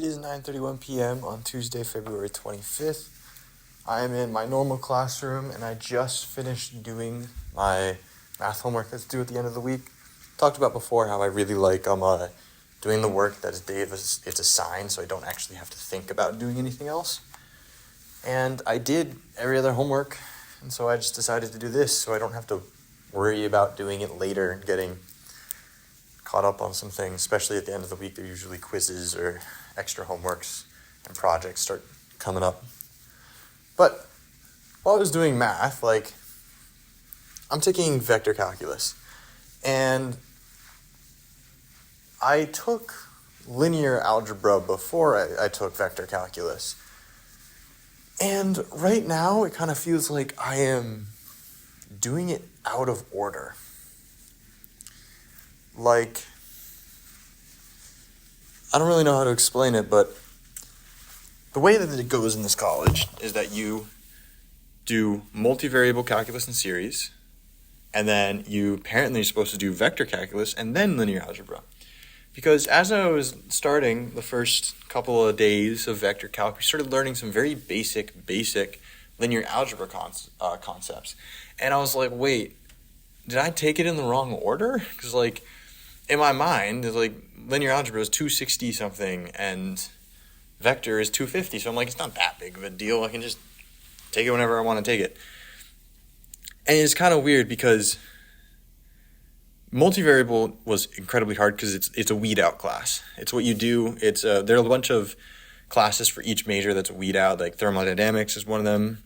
It is 9:31 p.m. on Tuesday, February 25th. I am in my normal classroom, and I just finished doing my math homework that's due at the end of the week. Talked about before how I really like doing the work that it's assigned, so I don't actually have to think about doing anything else. And I did every other homework, and so I just decided to do this so I don't have to worry about doing it later and getting caught up on some things, especially at the end of the week. There are usually quizzes or extra homeworks and projects start coming up. But while I was doing math, I'm taking vector calculus, and I took linear algebra before I took vector calculus. And right now, it kind of feels like I am doing it out of order. I don't really know how to explain it, but the way that it goes in this college is that you do multivariable calculus and series, and then apparently you're supposed to do vector calculus and then linear algebra. Because as I was starting the first couple of days of vector calc, we started learning some very basic linear algebra concepts. And I was like, wait, did I take it in the wrong order? Because in my mind, linear algebra is 260 something and vector is 250. So I'm like, it's not that big of a deal. I can just take it whenever I want to take it. And it's kind of weird because multivariable was incredibly hard because it's a weed out class. It's what you do. There are a bunch of classes for each major that's a weed out. Like thermodynamics is one of them.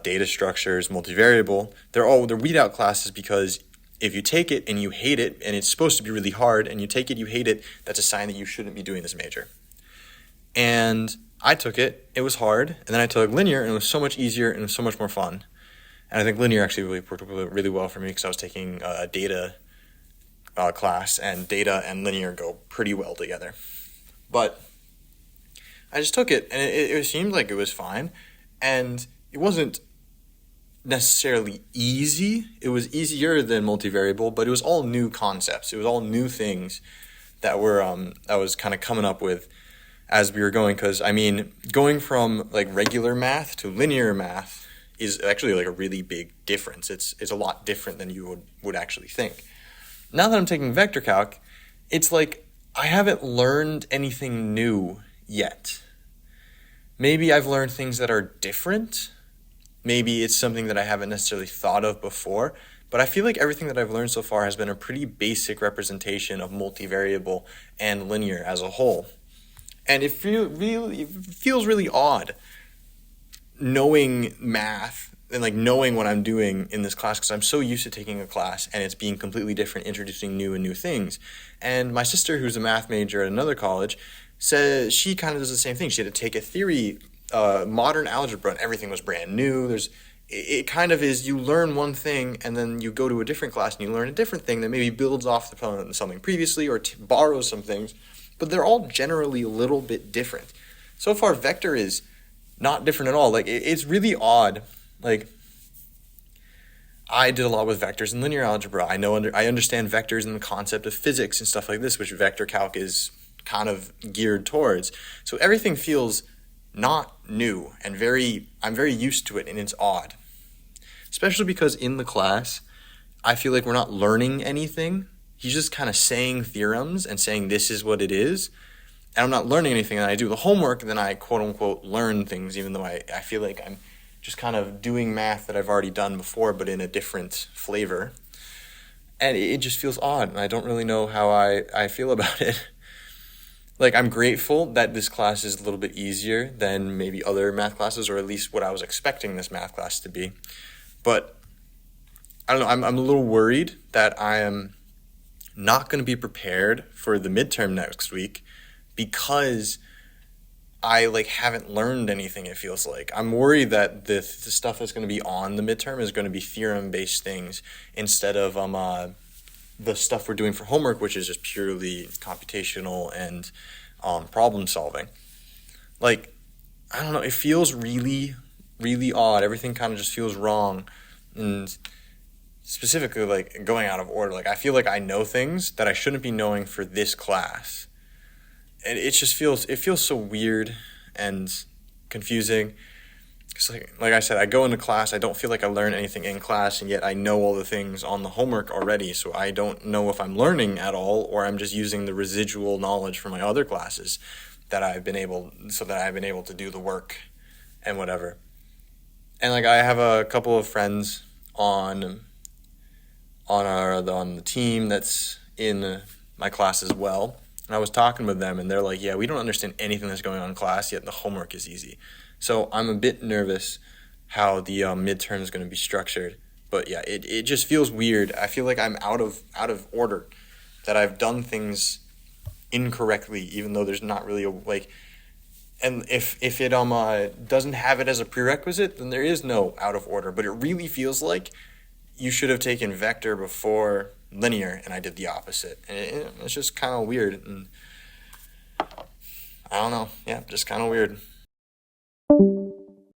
Data structures, multivariable. They're weed out classes because if you take it and you hate it, and it's supposed to be really hard, and you take it, you hate it, that's a sign that you shouldn't be doing this major. And I took it, it was hard, and then I took linear, and it was so much easier, and it was so much more fun. And I think linear actually really worked really well for me because I was taking a data class, and data and linear go pretty well together. But I just took it, and it seemed like it was fine, and it wasn't necessarily easy. It was easier than multivariable, but it was all new concepts. It was all new things that I was kind of coming up with as we were going. Because going from regular math to linear math is actually a really big difference. It's a lot different than you would actually think. Now that I'm taking vector calc, it's like I haven't learned anything new yet. Maybe I've learned things that are different. Maybe it's something that I haven't necessarily thought of before, but I feel like everything that I've learned so far has been a pretty basic representation of multivariable and linear as a whole. And it feels really odd knowing math and knowing what I'm doing in this class, because I'm so used to taking a class and it's being completely different, introducing new things. And my sister, who's a math major at another college, says she kind of does the same thing. She had to take a theory modern algebra, and everything was brand new. It kind of is, you learn one thing and then you go to a different class and you learn a different thing that maybe builds off something previously or borrows some things, but they're all generally a little bit different. So far, vector is not different at all. It's really odd. I did a lot with vectors in linear algebra. I understand vectors and the concept of physics and stuff like this, which vector calc is kind of geared towards. So everything feels not new and I'm very used to it, and it's odd. Especially because in the class, I feel like we're not learning anything. He's just kind of saying theorems and saying this is what it is. And I'm not learning anything. And I do the homework, and then I quote unquote learn things, even though I feel like I'm just kind of doing math that I've already done before, but in a different flavor. And it just feels odd, and I don't really know how I feel about it. I'm grateful that this class is a little bit easier than maybe other math classes, or at least what I was expecting this math class to be. But I don't know, I'm a little worried that I am not going to be prepared for the midterm next week because I haven't learned anything, it feels like. I'm worried that the stuff that's going to be on the midterm is going to be theorem-based things instead of the stuff we're doing for homework, which is just purely computational and problem solving. I don't know, it feels really, really odd. Everything kind of just feels wrong. And specifically going out of order. I feel like I know things that I shouldn't be knowing for this class. and it feels so weird and confusing. Because like I said, I go into class, I don't feel like I learn anything in class, and yet I know all the things on the homework already. So I don't know if I'm learning at all, or I'm just using the residual knowledge from my other classes that I've been able to do the work and whatever. And like I have a couple of friends on the team that's in my class as well. And I was talking with them, and they're like, "Yeah, we don't understand anything that's going on in class, yet the homework is easy." So I'm a bit nervous how the midterm is going to be structured. But yeah, it just feels weird. I feel like I'm out of order, that I've done things incorrectly, even though there's not really a like. And if it doesn't have it as a prerequisite, then there is no out of order. But it really feels like you should have taken vector before linear, and I did the opposite. And it's just kind of weird. And I don't know. Yeah, just kind of weird.